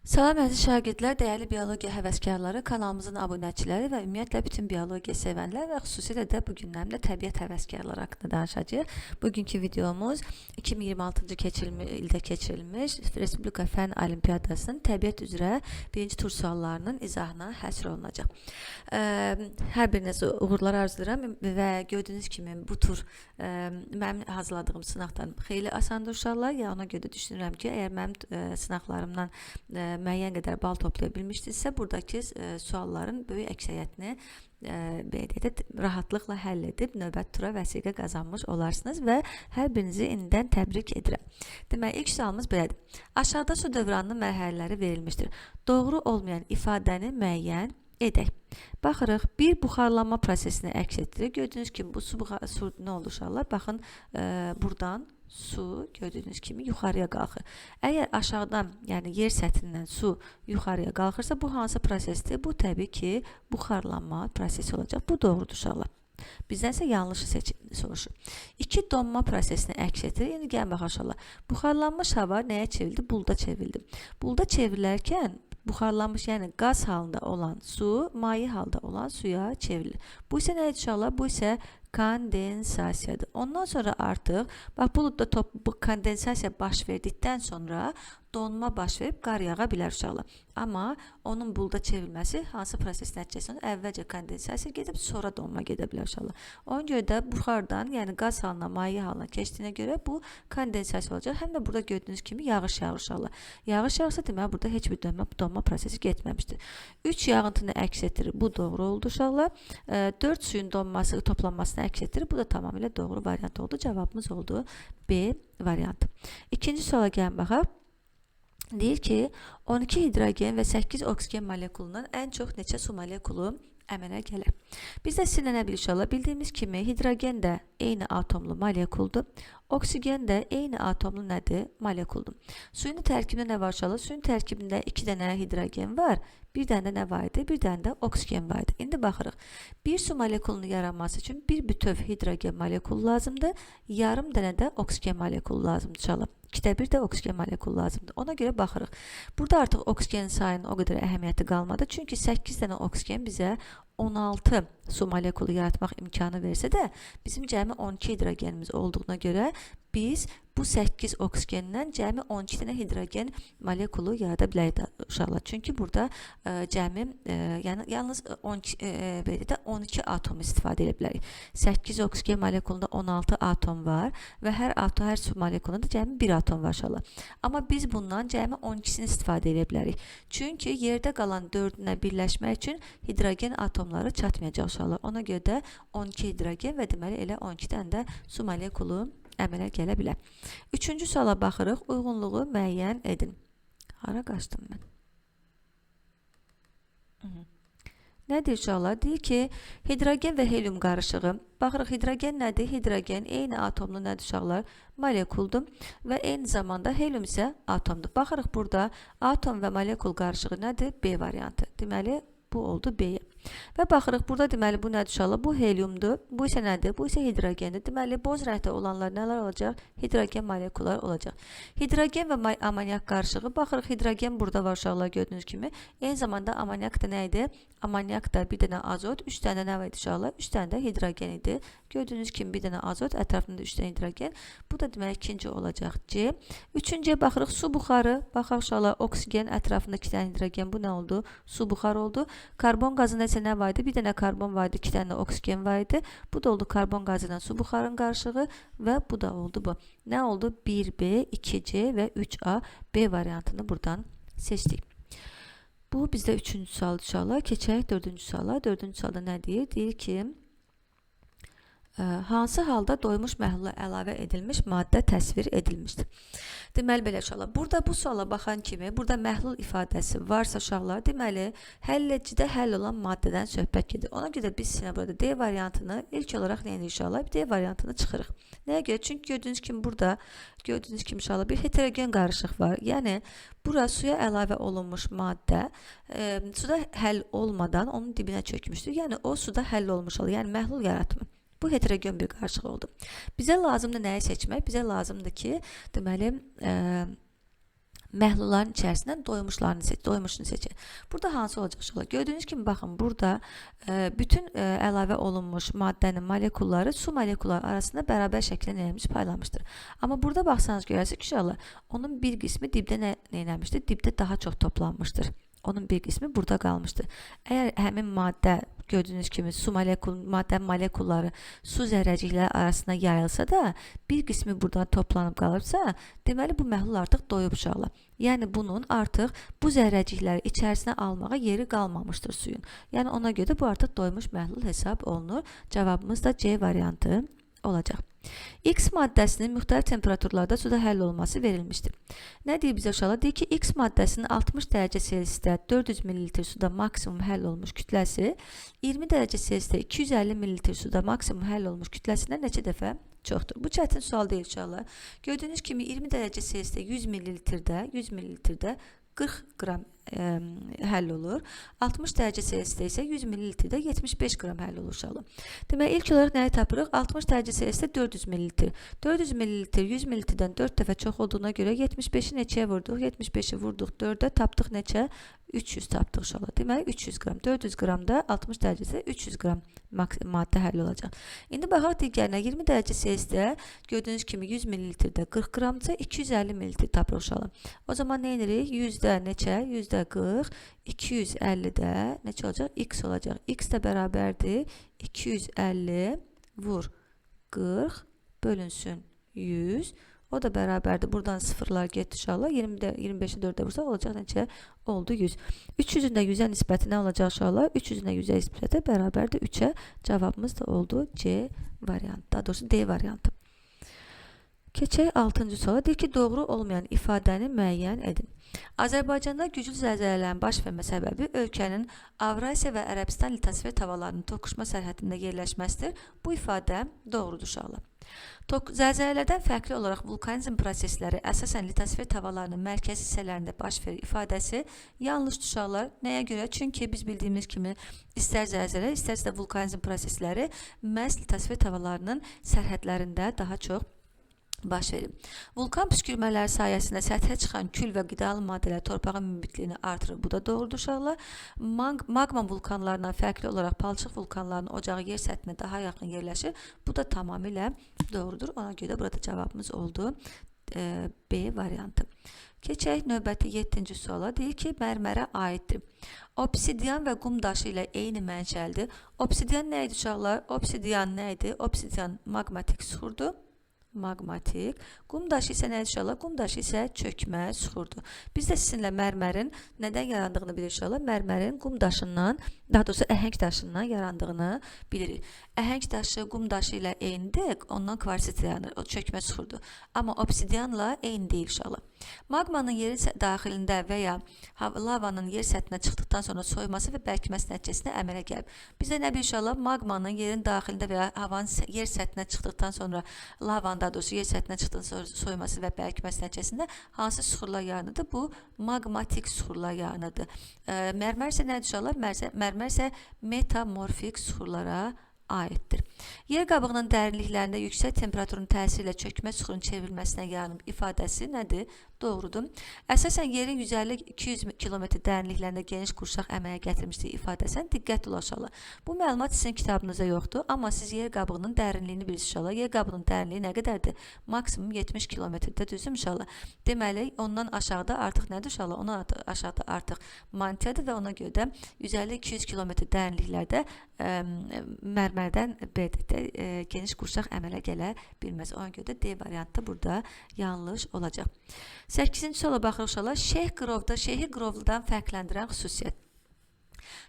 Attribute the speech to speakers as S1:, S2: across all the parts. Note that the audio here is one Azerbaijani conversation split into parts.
S1: Salam əziz şagirdlər, dəyərli biologiya həvəskarları, kanalımızın abunəçiləri və ümumiyyətlə bütün biologiya sevənlər və xüsusilə də bu günlərimdə təbiət həvəskarları haqqında danışacağıq. Bugünkü videomuz 2026-cı ildə keçirilmiş Respublika Fən Olimpiyadasının təbiət üzrə birinci tur suallarının izahına həsr olunacaq. Hər birinizə uğurlar arzulayıram və gördüyünüz kimi bu tur mənim hazırladığım sınaqdan xeyli asandır uşaqlar. Ya ona görə düşünürəm ki, əgər mənim sınaqlarımdan müəyyən qədər bal toplaya bilmişdinizsə, buradakı sualların böyük əksəriyyətini rahatlıqla həll edib növbəti tura vəsiqə qazanmış olarsınız və hər birinizi indidən təbrik edirəm. Deməli, ilk sualımız belədir. Aşağıda su dövranının mərhələləri verilmişdir. Doğru olmayan ifadəni müəyyən edək. Baxırıq, bir buxarlanma prosesini əks etdirir. Gördüyünüz kimi bu su nə oldu uşaqlar? Baxın, buradan su gördüyünüz kimi yuxarıya qalxır. Əgər aşağıdan, yəni yer səthindən su yuxarıya qalxırsa, bu hansı prosesdir? Bu təbii ki, buxarlanma prosesi olacaq. Bu doğrudur uşaqlar. Bizdən isə yanlışı soruşur. İki donma prosesini əks etdirir. İndi gəlin baxaq uşaqlar. Buxarlanmış hava nəyə çevrildi? Bulda çevrildi. Bulda çevrilərkən buxarlanmış, yəni qaz halında olan su, maye halda olan suya çevrilir. Bu isə nədir uşaqlar? Bu isə kondensasiyadır. Ondan sonra artıq, bax, buludda bu kondensasiya baş verdikdən sonra donma baş verib qar yağa bilər uşaqlar. Amma onun bulda çevrilməsi hansı proses nəticəsində əvvəlcə kondensasiya gedib, sonra donma gedə bilər uşaqlar. Ona görə də buxardan, yəni qaz halına, maye halına keçdiyinə görə bu kondensasiya olacaq. Həm də burada gördüyünüz kimi yağış yağır uşaqlar. Yağış yağırsa deməli burada heç bir donma prosesi getməmişdir. 3 yağıntını əks etdirir. Bu doğru oldu uşaqlar. 4 suyun donması, toplanmasını əks etdirir. Bu da tamamilə doğru variant oldu. Cavabımız oldu B variantı. İkinci suala gəlin baxaq. Deyir ki, 12 hidrogen və 8 oksigen molekulundan ən çox neçə su molekulu əmələ gəlir? Biz də sizinlə nə bilir inşallah? Bildiyimiz kimi hidrogen də eyni atomlu molekuldur. Oksigen də eyni atomlu nədir? Molekuldur. Suyun tərkibində nə var inşallah? Suyun tərkibində 2 dənə hidrogen var. Bir dənə də nə var idi? Bir dənə də oksigen var idi. İndi baxırıq. Bir su molekulunu yaranması üçün bir bütöv hidrogen molekulu lazımdır. Yarım dənə də oksigen molekulu lazımdır inşallah. 2də bir də oksigen molekulu lazımdır. Ona görə baxırıq. Burada artıq oksigenin sayının o qədər əhəmiyyəti qalmadı. Çünki 8 dənə oksigen bizə 16 su molekulu yaratmaq imkanı versə də, bizim cəmi 12 hidrogenimiz olduğuna görə biz bu 8 oksigendən cəmi 12 dənə hidrogen molekulu yarada bilərik uşaqlar. Çünki burada cəmi, yəni yalnız 12 atom istifadə edə bilərik. 8 oksigen molekulunda 16 atom var və hər su molekulunda cəmi 1 atom var uşaqlar. Amma biz bundan cəmi 12'sini istifadə edə bilərik. Çünki yerdə qalan 4-ünə birləşmək üçün hidrogen atomları çatmayacaq uşaqlar. Ona görə də 12 hidrogen və deməli elə 12 dənə də su molekulu əmələ gələ bilər. Üçüncü suala baxırıq. Uyğunluğu müəyyən edin. Hara qaçdım mən? Nədir uşaqlar? Deyir ki, hidrogen və helium qarışığı. Baxırıq, hidrogen nədir? Hidrogen eyni atomlu nədir uşaqlar? Molekuldur və eyni zamanda helium isə atomdur. Baxırıq, burada atom və molekul qarışığı nədir? B variantı. Deməli, bu oldu B. Və baxırıq, burada deməli bu nədir uşaqlar? Bu heliumdur. Bu isə nədir? Bu isə hidrogendir. Deməli, boz rəngdə olanlar nələr olacaq? Hidrogen molekulları olacaq. Hidrogen və amonyak qarışığı. Baxırıq, hidrogen burada var uşaqlar gördüyünüz kimi. Eyni zamanda amonyak da nə idi? Amonyak da bir dənə azot, 3 dənə nə var idi uşaqlar? 3 dənə də hidrogen idi. Gördüyünüz kimi bir dənə azot, ətrafında 3 dənə hidrogen. Bu da deməli ikinci olacaq C. Üçüncüyə baxırıq, su buxarı. Baxaq uşaqlar, oksigen, ətrafında 2 dənə hidrogen. Bu nə oldu? Su buxarı oldu. Karbon qazında isə nə var idi? Bir dənə karbon var idi, 2 dənə oksigen var idi. Bu da oldu karbon qazı ilə su buxarının qarışığı və bu da oldu bu. Nə oldu? 1B, 2C və 3A, B variantını buradan seçdik. Bu bizdə 3-cü sual inşallah. Keçək 4-cü suala. 4-cü sualda nə deyir? Deyir ki, hansı halda doymuş məhlula əlavə edilmiş maddə təsvir edilmişdir? Deməli, belə uşaqlar, burada bu suala baxan kimi, burada məhlul ifadəsi varsa uşaqlar, deməli, həllecidə həll olan maddədən söhbət gedir. Ona görə biz sizə burada D variantını ilk olaraq nə edirik uşaqlar? D variantını çıxırıq. Nəyə görə? Çünki gördüyünüz kimi burada, gördüyünüz kimi uşaqlar, bir heterogen qarışıq var. Yəni, bura suya əlavə olunmuş maddə suda həll olmadan onun dibinə çökmüşdür. Yəni, o suda həll olmuş olur. Yəni, məhlul yaratmır. Bu heterogen bir qarışıq oldu. Bizə lazımdır nəyi seçmək? Bizə lazımdır ki, deməli, məhlulların içərisindən doymuşunu seçin. Burada hansı olacaq uşaqlar? Gördüyünüz kimi baxın, burada bütün əlavə olunmuş maddənin molekulları su molekulları arasında bərabər şəkildə nə etmiş, paylamışdır. Amma burada baxsanız görərsiniz ki, uşaqlar, onun bir qismi dibdə nə etmişdir? Dibdə daha çox toplanmışdır. Onun bir qismi burada qalmışdır. Əgər həmin maddə gördüyünüz kimi maddə molekulları su zərrəcikləri arasında yayılsa da bir qismi buradan toplanıb qalıbsa, deməli bu məhlul artıq doyub uşaqlar. Yəni bunun artıq bu zərrəcikləri içərisinə almağa yeri qalmamışdır suyun. Yəni ona görə bu artıq doymuş məhlul hesab olunur. Cavabımız da C variantı olacaq. X maddəsinin müxtəlif temperaturlarda suda həll olması verilmişdir. Nə deyir bizə uşaqlar? Deyir ki, X maddəsinin 60 dərəcə Selsidə 400 ml suda maksimum həll olmuş kütləsi 20 dərəcə Selsidə 250 ml suda maksimum həll olmuş kütləsindən neçə dəfə çoxdur? Bu çətin sual deyil uşaqlar. Gördüyünüz kimi 20 dərəcə Selsidə 100 ml-də 40 qram həll olur. 60 dərəcə Selsidə isə 100 ml-də 75 qram həll olur uşaqlar. Deməli, ilk olaraq nəyi tapırıq? 60 dərəcə Selsidə 400 ml. 400 ml 100 ml-dən 4 dəfə çox olduğuna görə 75-i neçəyə vurduq? 75-i vurduq 4-ə, tapdıq neçə? 300 tapdıq uşaqlar. Deməli, 300 qram. 400 qramda 60 dərəcədə 300 qram maddə həll olacaq. İndi baxaq digərinə. 20 dərəcə Selsidə gördüyünüz kimi 100 ml-də 40 qramca 250 ml tapırıq uşaqlar. O zaman nə edirik? 100-də neçə? 100-də 40, 250-də neçə olacaq? X olacaq. X də bərabərdir 250 vur 40 bölünsün 100. O da bərabərdir. Buradan sıfırlar getdi uşaqlar. 25-i 4-ə vursaq olacaq neçə? Oldu 100. 300-ün də 100-ə nisbəti nə olacaq uşaqlar? 300-ün də 100-ə nisbəti bərabərdir 3-ə. Cavabımız da oldu C variantı. Daha doğrusu D variantı. Keçək 6-cı suala. Deyir ki, doğru olmayan ifadəni müəyyən edin. Azərbaycanda güclü zəlzələlərin baş vermə səbəbi ölkənin Avrasiya və Ərəbistan litosfer tavalarının toqquşma sərhədində yerləşməsidir. Bu ifadə doğrudur uşaqlar. Zəlzələlərdən fərqli olaraq vulkanizm prosesləri əsasən litosfer tavalarının mərkəzi hissələrində baş verir ifadəsi yanlış uşaqlar. Nəyə görə? Çünki biz bildiyimiz kimi istər zəlzələ, istərsə də vulkanizm prosesləri məhz litosfer tavalarının sərhədlərində daha çox baş verir. Vulkan püskürmələri sayəsində səthə çıxan kül və qidalı maddələr torpağın münbitliyini artırır. Bu da doğrudur uşaqlar. Magma vulkanlarından fərqli olaraq palçıq vulkanlarının ocağı yer səthinə daha yaxın yerləşir. Bu da tamamilə doğrudur. Ona görə burada cavabımız oldu B variantı. Keçək növbəti 7-ci suala. Deyir ki, mərmərə aiddir. Obsidian və qum daşı ilə eyni mənşəlidir. Obsidian nə idi uşaqlar? Obsidian nə idi? Obsidian magmatik suxurdur. Magmatik. Qum daşı isə nədir uşaqlar? Qum daşı isə çökmə suxurdur. Biz də sizinlə mərmərin nədən yarandığını bilirik uşaqlar. Mərmərin qum daşından, daha doğrusu əhəng daşından yarandığını bilirik. Əhəng daşı qum daşı ilə eynidir. Ondan kvarsit yaranır. O çökmə suxurdur. Amma obsidianla eyni deyil uşaqlar. Magmanın yerin daxilində və ya lavanın yer səthinə çıxdıqdan sonra soyması və bərkiməsi nəticəsində əmələ gəlib. Biz də nə bilirik uşaqlar? Magmanın yerin daxilində və ya havanın yer səthinə çıxdıqdan sonra lavanın, daha doğrusu yer səthinə çıxdıqdan sonra soyması və bərkiməsi nəticəsində hansı suxurlar yaranırdı? Bu magmatik suxurlar yaranırdı. Mərmər isə nədir uşaqlar? Mərmər isə metamorfik suxurlara aiddir. Yer qabığının dərinliklərində yüksək temperaturun təsiri ilə çökmə suxurun çevrilməsinə yaranıb ifadəsi nədir? Doğrudur. Əsasən yerin 150-200 km dərinliklərində geniş qurşaq əmələ gətirmişdir ifadəsinə diqqətli olun. Bu məlumat sizin kitabınızda yoxdur, amma siz yer qabığının dərinliyini bilirsiniz. Yer qabığının dərinliyi nə qədərdir? Maksimum 70 km-də düzdür inşallah. Deməli, ondan aşağıda artıq nədir inşallah? Ondan aşağıda artıq mantiyadır və ona görə də 150-200 km dərinliklərdə mərmərdən geniş qurşaq əmələ gələ bilməz. Ona görə də D variantı burada yanlış olacaq. 8-ci suala baxırıq uşaqlar. Şehi qrovludan fərqləndirən xüsusiyyət.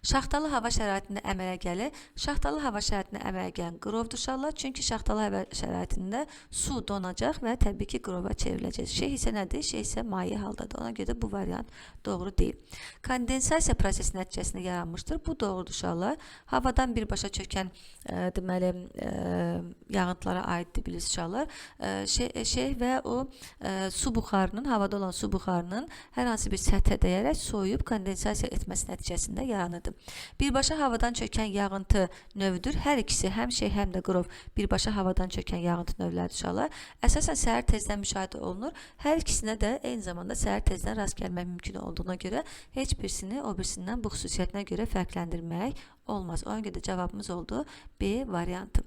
S1: Şaxtalı hava şəraitində əmələ gəlir. Şaxtalı hava şəraitində əmələ gələn qrovdur uşaqlar. Çünki şaxtalı hava şəraitində su donacaq və təbii ki qrova çevriləcək. Şeh isə nədir? Şeh isə maye haldadır. Ona görə də bu variant doğru deyil. Kondensasiya prosesi nəticəsində yaranmışdır. Bu doğrudur uşaqlar. Havadan birbaşa çökən deməli yağıntılara aiddir bilirsiniz uşaqlar. Şeh və o su buxarının, havada olan su buxarının hər hansı bir səthə dəyərək soyub kondensasiya etməsi nəticəsində yaranır. yanıdır. Birbaşa havadan çökən yağıntı növüdür. Hər ikisi həm şey, həm də qrov birbaşa havadan çökən yağıntı növləridir uşaqlar. Əsasən səhər tezdən müşahidə olunur. Hər ikisinə də eyni zamanda səhər tezdən rast gəlmək mümkün olduğuna görə heç birisini o birisindən bu xüsusiyyətinə görə fərqləndirmək olmaz. Ona görə də cavabımız oldu B variantı.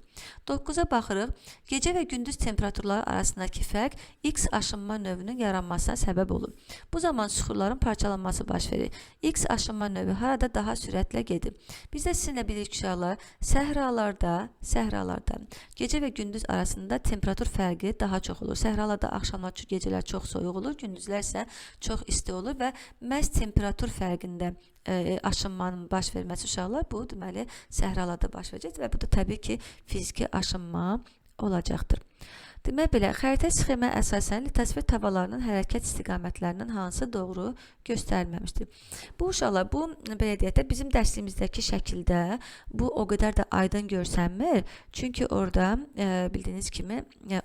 S1: 9-a baxırıq. Gecə və gündüz temperaturları arasındakı fərq X aşınma növünün yaranmasına səbəb olur. Bu zaman süxurların parçalanması baş verir. X aşınma növü harada daha sürətlə gedir. Biz də sizinlə bilirik uşaqlar, səhralarda gecə və gündüz arasında temperatur fərqi daha çox olur. Səhralarda axşamlar, gecələr çox soyuq olur, gündüzlər isə çox isti olur və məhz temperatur fərqində aşınmanın baş verməsi uşaqlar bu deməli səhralarda baş verəcək və bu da təbii ki fiziki aşınma olacaqdır. Demək belə, xəritə sxemə əsasən litosfer tavalarının hərəkət istiqamətlərinin hansı doğru göstərilməmişdir. Bu uşaqlar, bu belə deyək də bizim dərsliyimizdəki şəkildə bu o qədər də aydın görsənmir. Çünki orada bildiyiniz kimi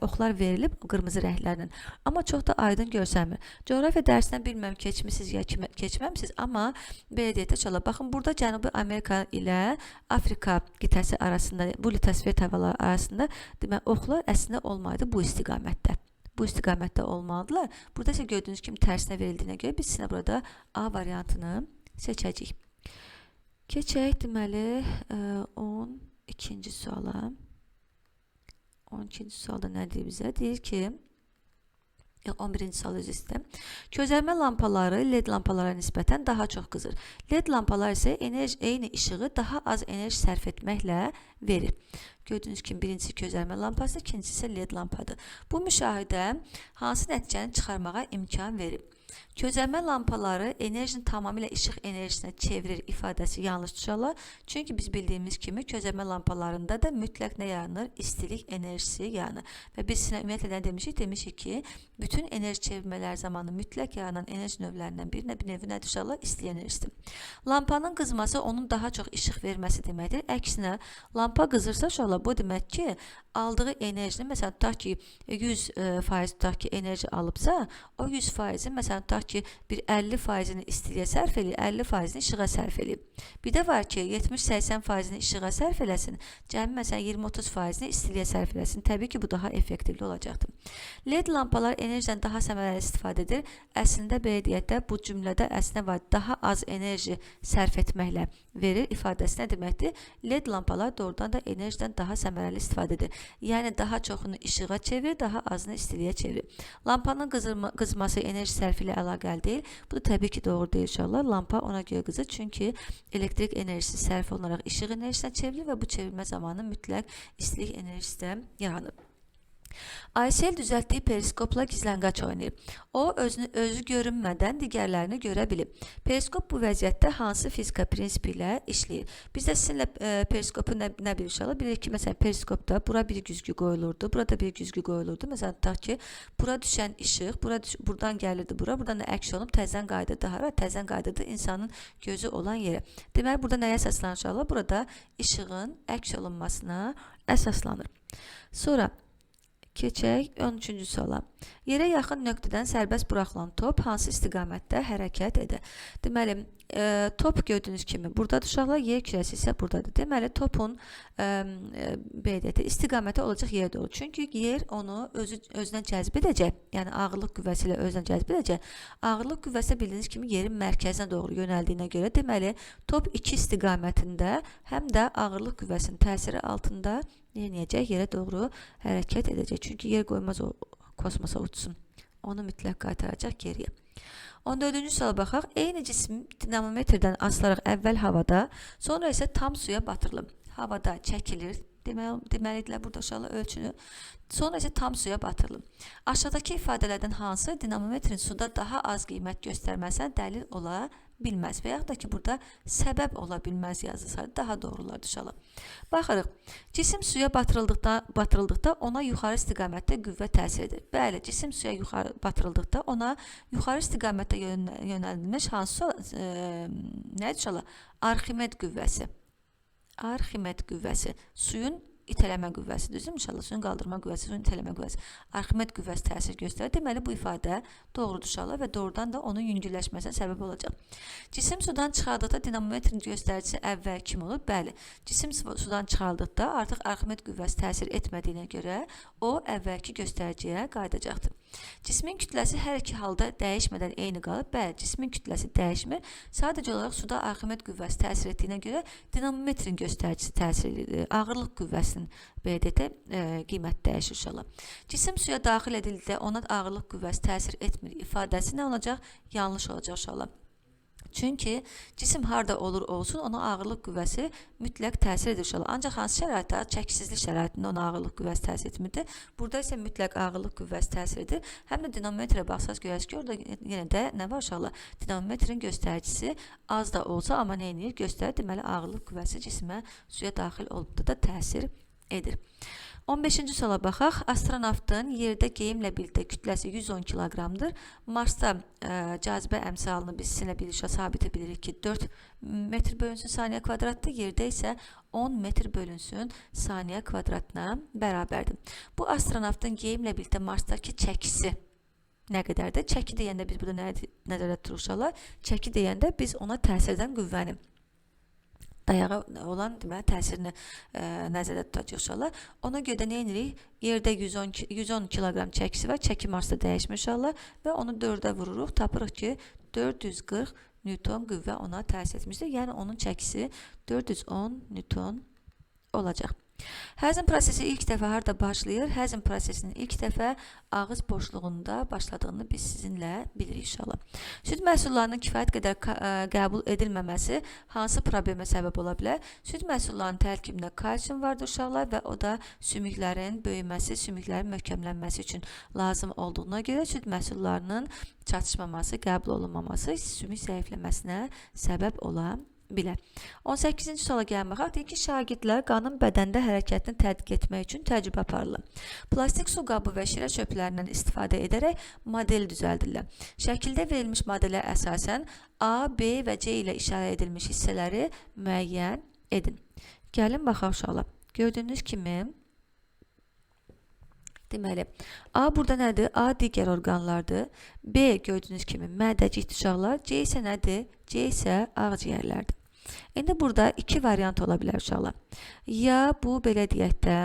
S1: oxlar verilib qırmızı rənglərlə. Amma çox da aydın görsənmir. Coğrafiya dərsindən bilməm keçmisiniz ya keçməmisiniz, amma belə deyək də uşaqlar, baxın burada Cənubi Amerika ilə Afrika qitəsi arasında, bu litosfer tavalar arasında demək oxlar əslində olmaydı bu istiqamətdə. Bu istiqamətdə olmalıdırlar. Burada isə gördüyünüz kimi tərsinə verildiyinə görə biz sizinlə burada A variantını seçəcəyik. Keçək deməli 12-ci suala. 12-ci sualda nə deyir bizə? Deyir ki 11-ci sual özü istəyir. Közərmə lampaları LED lampalara nisbətən daha çox qızır. LED lampalar isə eyni işığı daha az enerji sərf etməklə verir. Gördüyünüz kimi birincisi közərmə lampası, ikincisi isə LED lampadır. Bu müşahidə hansı nəticəni çıxarmağa imkan verir? Közərmə lampaları enerjini tamamilə işıq enerjisinə çevirir ifadəsi yanlış uşaqlar. Çünki biz bildiyimiz kimi közərmə lampalarında da mütləq nə yaranır? İstilik enerjisi yaranır. Və biz sizə ümumiyyətlə demişik ki, bütün enerji çevirmələr zamanı mütləq yaranan enerji növlərindən bir növü nədir uşaqlar? İstilik enerjisidir. Lampanın qızması onun daha çox işıq verməsi deməkdir. Əksinə, lampa qızırsa uşaqlar, bu demək ki, aldığı enerjini, məsələn, tutaq ki, 100% tutaq ki, enerji alıbsa, o 100%-in, məsələn, tutaq ki, bir 50%-ni istiliyə sərf eləyir, 50%-ni işığa sərf eləyir. Bir də var ki, 70-80%-ni işığa sərf eləsin, cəmi, məsələn, 20-30%-ni istiliyə sərf eləsin. Təbii ki, bu daha effektivli olacaqdır. LED lampalar enerjidən daha səmərəli istifadə edir. Əslində, belə deyək də, bu cümlədə əslində var, daha az enerji sərf etməklə verir ifadəsi nə deməkdir? LED lampalar doğrudan da enerjidən daha səmərəli istifadə edir. Yəni, daha çoxunu işığa çevirir, daha azını istiliyə çevirir. Lampanın qızması enerji sərfi ilə əlaqəli deyil. Bu da təbii ki, doğru deyil uşaqlar. Lampa ona görə qızır, çünki elektrik enerjisi sərf olunaraq işıq enerjisinə çevrilir və bu çevirmə zamanı mütləq istilik enerjisi də yaranır. Aysel düzəltdiyi periskopla gizlənqaç oynayır. O, özü görünmədən digərlərini görə bilib. Periskop bu vəziyyətdə hansı fizika prinsipi ilə işləyir? Biz də sizinlə periskopu nə bilir uşaqlar? Bilirik ki, məsələn, periskopda bura bir güzgü qoyulurdu, burada bir güzgü qoyulurdu. Məsələn, tutaq ki, bura düşən işıq, buradan gəlirdi bura, buradan da əks olunub təzən qayıdırdı hara? Təzən qayıdırdı insanın gözü olan yerə. Deməli, burada nəyə əsaslanır uşaqlar? Burada işığın əks olunmasına əsaslanır. Sonra keçək 13-cü suala. Yerə yaxın nöqtədən sərbəst buraxılan top hansı istiqamətdə hərəkət edir? Deməli, top gördüyünüz kimi buradadır uşaqlar, yer kürəsi isə buradadır. Deməli, topun istiqaməti olacaq yerdə olur. Çünki yer onu özünə cəzb edəcək, yəni ağırlıq qüvvəsi ilə özünə cəzb edəcək. Ağırlıq qüvvəsi bildiyiniz kimi yerin mərkəzinə doğru yönəldiyinə görə, deməli, top iki istiqamətində həm də ağırlıq qüvvəsinin təsiri altında yeniyəcək, yerə doğru hərəkət edəcək. Çünki yer qoymaz o kosmosa uçsun. Onu mütləq qaytaracaq geriyə. 14-cü suala baxaq. Eyni cisim dinamometrdən asılaraq əvvəl havada, sonra isə tam suya batırılıb. Havada çəkilir, deməlidirlər burada uşaqlar ölçünü. Sonra isə tam suya batırılıb. Aşağıdakı ifadələrdən hansı dinamometrin suda daha az qiymət göstərməsinə dəlil ola bilməz və yaxud da ki, burada səbəb ola bilməz yazılsaydı daha doğrulardır uşaqlar. Baxırıq, cisim suya batırıldıqda ona yuxarı istiqamətdə qüvvə təsir edir. Bəli, cisim suya batırıldıqda ona yuxarı istiqamətdə yönəldilmiş hansı nədir uşaqlar? Arximed qüvvəsi. Arximed qüvvəsi suyun itələmə qüvvəsi, düzdür? İnşallah suyun qaldırma qüvvəsi, suyun itələmə qüvvəsi, Arximed qüvvəsi təsir göstərir. Deməli bu ifadə doğrudur uşaqlar və doğrudan da onun yüngülləşməsinə səbəb olacaq. Cisim sudan çıxardıqda dinamometrin göstəricisi əvvəl kim olur? Bəli. Cisim sudan çıxardıqda artıq Arximed qüvvəsi təsir etmədiyinə görə o əvvəlki göstəriciyə qayıdacaqdır. Cismin kütləsi hər iki halda dəyişmədən eyni qalıb. Bəli, cismin kütləsi dəyişmir. Sadəcə olaraq suda Arximed qüvvəsi təsir etdiyinə görə dinamometrin göstəricisi təsir edir. Ağırlıq qüvvəsinin belə deyək də qiymət dəyişir uşaqlar. Cisim suya daxil edildikdə ona ağırlıq qüvvəsi təsir etmir ifadəsi nə olacaq? Yanlış olacaq uşaqlar. Çünki cisim harda olur olsun ona ağırlıq qüvvəsi mütləq təsir edir uşaqlar. Ancaq hansı şəraitdə? Çəkisizlik şəraitində ona ağırlıq qüvvəsi təsir etmirdi. Burada isə mütləq ağırlıq qüvvəsi təsir edir. Həm də dinamometrə baxsaz görərsiniz ki, orada yenə də nə var uşaqlar? Dinamometrin göstəricisi az da olsa amma nə edir? Göstərir. Deməli ağırlıq qüvvəsi cisimə suya daxil olduqda da təsir edir. 15-ci suala baxaq. Astronavtın yerdə geyimlə birlikdə kütləsi 110 kiloqramdır. Marsda cazibə əmsalını biz sizinlə birlikdə sabitə bilirik ki, 4 metr bölünsün saniyə kvadratdır. Yerdə isə 10 metr bölünsün saniyə kvadratına bərabərdir. Bu astronavtın geyimlə birlikdə Marsdakı çəkisi nə qədərdir? Çəki deyəndə biz burada nəzərdə tuturuq uşaqlar? Çəki deyəndə biz ona təsir edən qüvvəni, dayağa olan deməli təsirini nəzərdə tutacağıq uşaqlar. Ona görə də nə edirik? Yerdə 110 kiloqram çəkisi var. Çəki Marsda dəyişmir uşaqlar və onu 4-ə vururuq. Tapırıq ki, 440 Newton qüvvə ona təsir etmişdir. Yəni onun çəkisi 410 Newton olacaq. Həzm prosesi ilk dəfə harda başlayır? Həzm prosesinin ilk dəfə ağız boşluğunda başladığını biz sizinlə bilirik inşallah. Süd məhsullarının kifayət qədər qəbul edilməməsi hansı problemə səbəb ola bilər? Süd məhsullarının tərkibində kalsium vardır uşaqlar və o da sümüklərin böyüməsi, sümüklərin möhkəmlənməsi üçün lazım olduğuna görə süd məhsullarının çatışmaması, qəbul olunmaması sümük zəifləməsinə səbəb ola bilər. 18-ci suala gəlin baxaq. Deyir ki, şagirdlər qanın bədəndə hərəkətini tədqiq etmək üçün təcrübə aparırlar. Plastik su qabı və şirə çöplərindən istifadə edərək model düzəldirlər. Şəkildə verilmiş modelə əsasən A, B və C ilə işarə edilmiş hissələri müəyyən edin. Gəlin baxaq uşaqlar. Gördüyünüz kimi deməli, A burada nədir? A digər orqanlardır. B gördüyünüz kimi mədəcik uşaqlar. C isə nədir? C isə ağciyərlərdir. İndi burada iki variant ola bilər uşaqlar. Ya bu belə deyək də,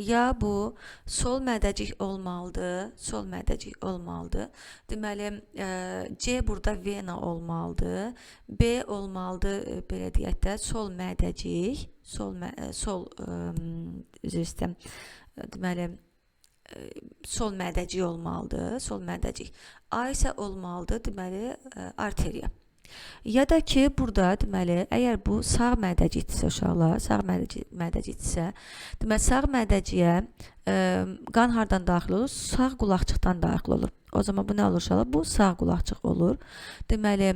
S1: ya bu sol mədəcik olmalıdır. Sol mədəcik olmalıdır. Deməli, C burada vena olmalıdır. B olmalıdır, belə deyək də, sol mədəcik, üzr istəyirəm. Deməli, sol mədəcik olmalıdır, sol mədəcik. A isə olmalıdır, deməli, arteriya. Ya da ki, burada deməli, əgər bu sağ mədəcikdirsə uşaqlar, sağ mədəcikdirsə, deməli, sağ mədəciyə qan hardan daxil olur? Sağ qulaqçıqdan daxil olur. O zaman bu nə olur uşaqlar? Bu sağ qulaqçıq olur. Deməli,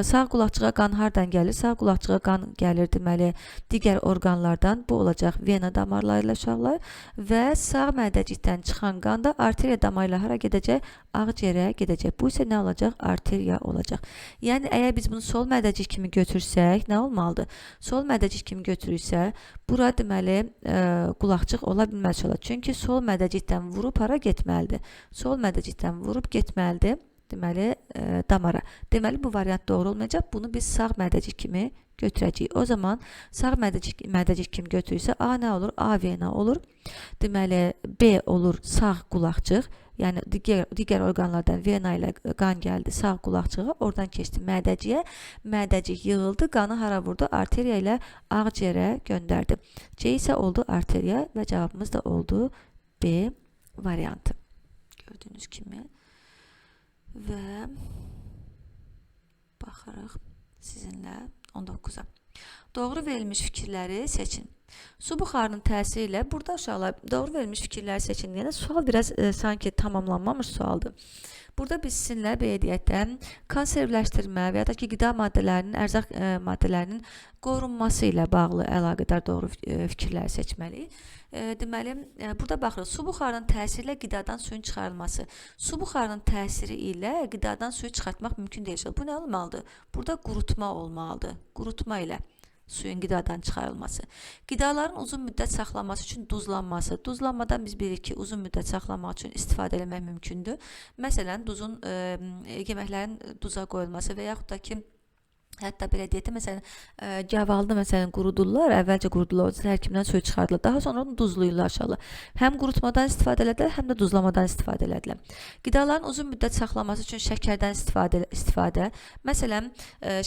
S1: sağ qulaqçığa qan hardan gəlir? Sağ qulaqçığa qan gəlir, deməli, digər orqanlardan. Bu olacaq vena damarları ilə uşaqlar. Və sağ mədəcikdən çıxan qan da arteriya damarı ilə hara gedəcək? Ağciyərə gedəcək. Bu isə nə olacaq? Arteriya olacaq. Yəni, əgər biz bunu sol mədəcik kimi götürsək, nə olmalıdır? Sol mədəcik kimi götürürsə, bura deməli, qulaqçıq ola bilməz uşaqlar. Çünki sol mədəcikdən vurub hara getməlidir? Sol mədəcikdən vurub getməlidir, deməli, damara. Deməli, bu variant doğru olmayacaq. Bunu biz sağ mədəcik kimi götürəcəyik. O zaman sağ mədəcik kimi götürürsə, A nə olur? A vena olur. Deməli, B olur sağ qulaqçıq. Yəni, digər orqanlardan vena ilə qan gəldi sağ qulaqçığa, oradan keçdi mədəciyə. Mədəcik yığıldı, qanı hara vurdu? Arteriya ilə ağciyərə göndərdi. C isə oldu arteriya və cavabımız da oldu B variantı. Gördüyünüz kimi. Və baxarıq sizinlə 19-a. Doğru verilmiş fikirləri seçin. Su buxarının təsiri ilə burada uşaqlar doğru verilmiş fikirləri seçin deyəndə sual biraz sanki tamamlanmamış sualdır. Burada biz sizinlə belə deyək də konservləşdirmə və ya da ki, qida maddələrinin, ərzaq maddələrinin qorunması ilə bağlı əlaqədar doğru fikirləri seçməliyik. Deməli, burada baxırıq, su buxarının təsiri ilə qidadan suyun çıxarılması. Su buxarının təsiri ilə qidadan suyu çıxartmaq mümkün deyil. Bu nə olmalıdır? Burada qurutma olmalıdır. Qurutma ilə suyun qidadan çıxarılması. Qidaların uzun müddət saxlanması üçün duzlanması. Duzlanmadan biz bilirik ki, uzun müddət saxlamaq üçün istifadə etmək mümkündür. Məsələn, yeməklərin duza qoyulması və yaxud da ki, hətta belə deyək də, məsələn, gavalıda məsələn qurudurlar, əvvəlcə qurudurlar, tərkibdən suyu çıxardılar. Daha sonra onu duzluyurlar aşağı. Həm qurutmadan istifadə edilər, həm də duzlamadan istifadə edilər. Qidaların uzun müddət saxlanması üçün şəkərdən istifadə. Məsələn,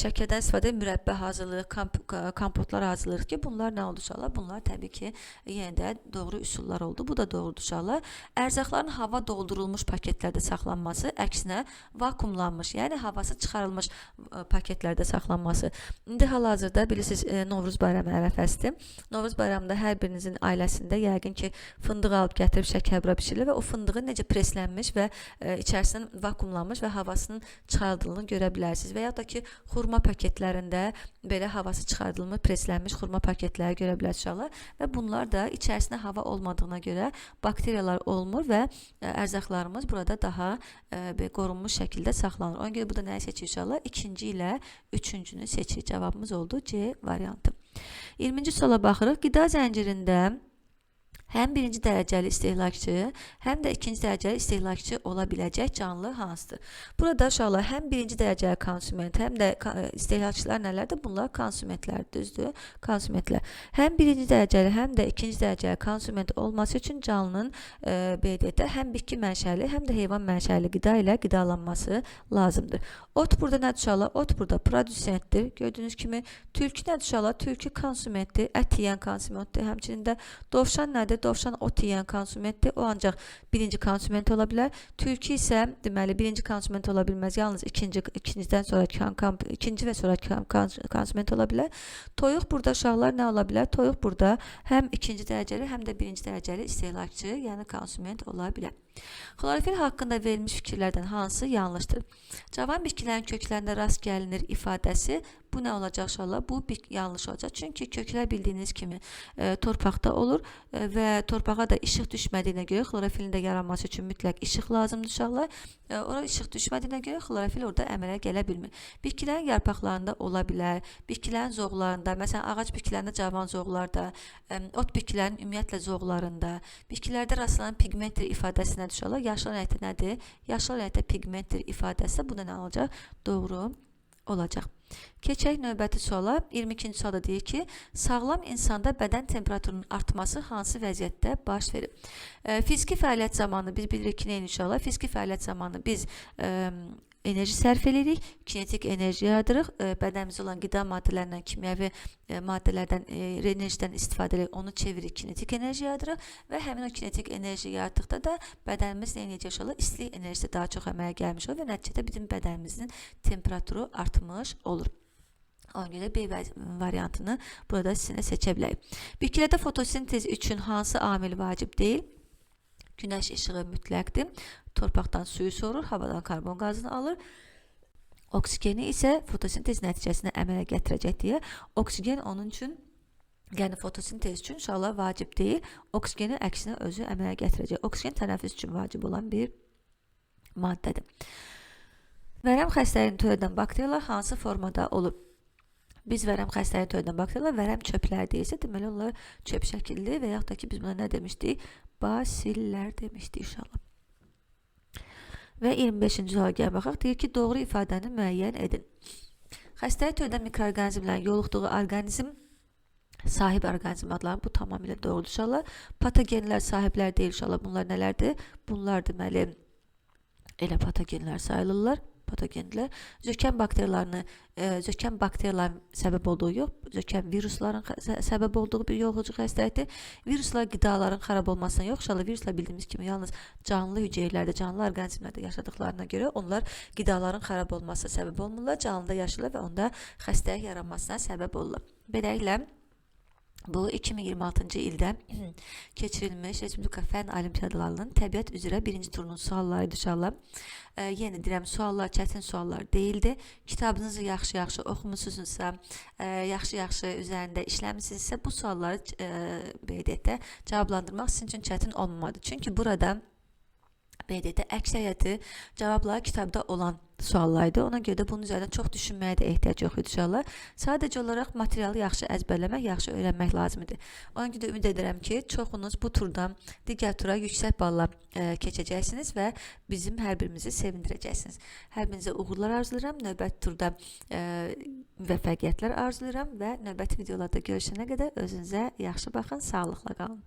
S1: şəkərdən istifadə mürəbbə hazırlıq, kompotlar hazırlıq ki, bunlar nə oldu uşaqlar? Bunlar təbii ki, yenə də doğru üsullar oldu. Bu da doğrudur uşaqlar. Ərzaqların hava doldurulmuş paketlərdə saxlanması, əksinə vakuumlanmış, yəni havası çıxarılmış paketlərdə saxlanması. İndi hal-hazırda bilirsiniz, Novruz bayramı ərəfəsidir. Novruz bayramında hər birinizin ailəsində yəqin ki, fındıq alıb gətirib şəkərbura bişirilir və o fındığı necə preslənmiş və içərisindən vakuumlanmış və havasının çıxarıldığını görə bilərsiniz. Və ya da ki, xurma paketlərində belə havası çıxardılmış, preslənmiş xurma paketləri görə bilərsiniz. Və bunlar da içərisində hava olmadığına görə bakteriyalar olmur və ərzaqlarımız burada daha qorunmuş şəkildə saxlanır. Ona görə burada nəyi seçirik inşallah? İkinci ilə üçüncünü seçirik. Cavabımız oldu C variantı. 20-ci suala baxırıq. Qida zəncirində həm birinci dərəcəli istehlakçı, həm də ikinci dərəcəli istehlakçı ola biləcək canlı hansıdır? Burada uşaqlar həm birinci dərəcəli konsument, həm də istehlakçılar nələrdir? Bunlar konsumentlər, düzdür? Konsumentlər. Həm birinci dərəcəli, həm də ikinci dərəcəli konsument olması üçün canlının BDT həm bitki mənşəli, həm də heyvan mənşəli qida ilə qidalanması lazımdır. Ot burada nədir uşaqlar? Ot burada prodüsentdir. Gördüyünüz kimi tülkü nədir uşaqlar? Tülkü konsumentdir, ət yeyən konsumentdir. Həmçinin də dovşan nədir? Dovşan ot yeyən konsumentdir. O ancaq birinci konsument ola bilər. Tülkü isə deməli birinci konsument ola bilməz. Yalnız ikincidən sonraki ikinci və sonraki konsument ola bilər. Toyuq burada uşaqlar nə ola bilər? Toyuq burada həm ikinci dərəcəli, həm də birinci dərəcəli istehlakçı, yəni konsument ola bilər. Xlorofil haqqında verilmiş fikirlərdən hansı yanlışdır? Cavan bitkilərin köklərində rast gəlinir ifadəsi bu nə olacaq inşallah? Bu yanlış olacaq. Çünki köklər bildiyiniz kimi torpaqda olur və torpağa da işıq düşmədiyinə görə xlorofilin də yaranması üçün mütləq işıq lazımdır uşaqlar. Ora işıq düşmədiyinə görə xlorofil orada əmələ gələ bilmir. Bitkilərin yarpaqlarında ola bilər, bitkilərin zoğlarında, məsələn ağac bitkilərində cavan zoğlarda, ot bitkilərin ümumiyyətlə zoğlarında, bitkilərdə rastlanan pigmentdir ifadəsi nədir uşaqlar? Yaşıl rəngdə nədir? Yaşıl rəngdə pigmentdir ifadəsi bu da nə olacaq? Doğru olacaq. Keçək növbəti suala. 22-ci sualda deyir ki, sağlam insanda bədən temperaturunun artması hansı vəziyyətdə baş verir? Fiziki fəaliyyət zamanı biz bilirik ki, neyini inşallah? Fiziki fəaliyyət zamanı biz enerji sərf edirik, kinetik enerji yaradırıq, bədənimizdə olan qida maddələrindən, kimyəvi maddələrdən, enerjidən istifadə edirik, onu çeviririk, kinetik enerji yaradırıq və həmin o kinetik enerji yaratdıqda da bədənimiz nə edəcək inşallah? İstilik enerjisi daha çox əmələ gəlmiş olur və nəticədə bizim bədənimizin temperaturu artmış olur. Ona görə B variantını burada sizinlə seçə bilərik. Bitkilərdə fotosintez üçün hansı amil vacib deyil? Günəş işığı mütləqdir. Torpaqdan suyu sorur, havadan karbon qazını alır. Oksigeni isə fotosintez nəticəsində əmələ gətirəcək deyə oksigen onun üçün, yəni fotosintez üçün inşallah vacib deyil. Oksigeni əksinə özü əmələ gətirəcək. Oksigen tənəffüs üçün vacib olan bir maddədir. Vərəm xəstəliyini törədən bakteriyalar hansı formada olur? Biz vərəm xəstəliyini törədən bakteriyalar vərəm çöplər deyilsə, deməli onlar çöp şəkilli və yaxud da ki biz buna nə demişdik? Basillər demişdik inşallah. Və 25-ci suala gəl baxaq. Deyir ki, doğru ifadəni müəyyən edin. Xəstəlik törədən mikroorqanizmlərin yoluxduğu orqanizm sahib orqanizm adları bu tamamilə doğrudur inşallah. Patogenlər sahiblər deyil inşallah. Bunlar nələrdir? Bunlar deməli elə patogenlər sayılırlar. Patogenlər zökəm bakteriyaların səbəb olduğu yox, zökəm virusların səbəb olduğu bir yoluxucu xəstəlikdir. Viruslar qidaların xarab olmasına yox, inşallah viruslar bildiyimiz kimi yalnız canlı hüceyrələrdə, canlı orqanizmlərdə yaşadıqlarına görə onlar qidaların xarab olmasına səbəb olmurlar, canlıda yaşayırlar və onda xəstəlik yaranmasına səbəb olurlar. Beləliklə bu 2026-cı ildə keçirilmiş Respublika Fənn Olimpiadalarının təbiət üzrə birinci turunun suallarıydı inşallah. Yenə deyirəm, suallar çətin suallar deyildi. Kitabınızı yaxşı-yaxşı oxumusunuzsa, yaxşı-yaxşı üzərində işləmisinizsə, bu sualları BDT cavablandırmaq sizin üçün çətin olmamalıdır. Çünki burada BDT əksəriyyəti cavabları kitabda olan suallardı. Ona görə də bunun üzərində çox düşünməyə də ehtiyac yox idi inşallah. Sadəcə olaraq materialı yaxşı əzbərləmək, yaxşı öyrənmək lazımdır. Ona görə də ümid edirəm ki, çoxunuz bu turdan digər tura yüksək balla keçəcəksiniz və bizim hər birimizi sevindirəcəksiniz. Hər birinizə uğurlar arzulayıram. Növbəti turda müvəffəqiyyətlər arzulayıram və növbəti videolarda görüşənə qədər özünüzə yaxşı baxın, sağlıqla qalın.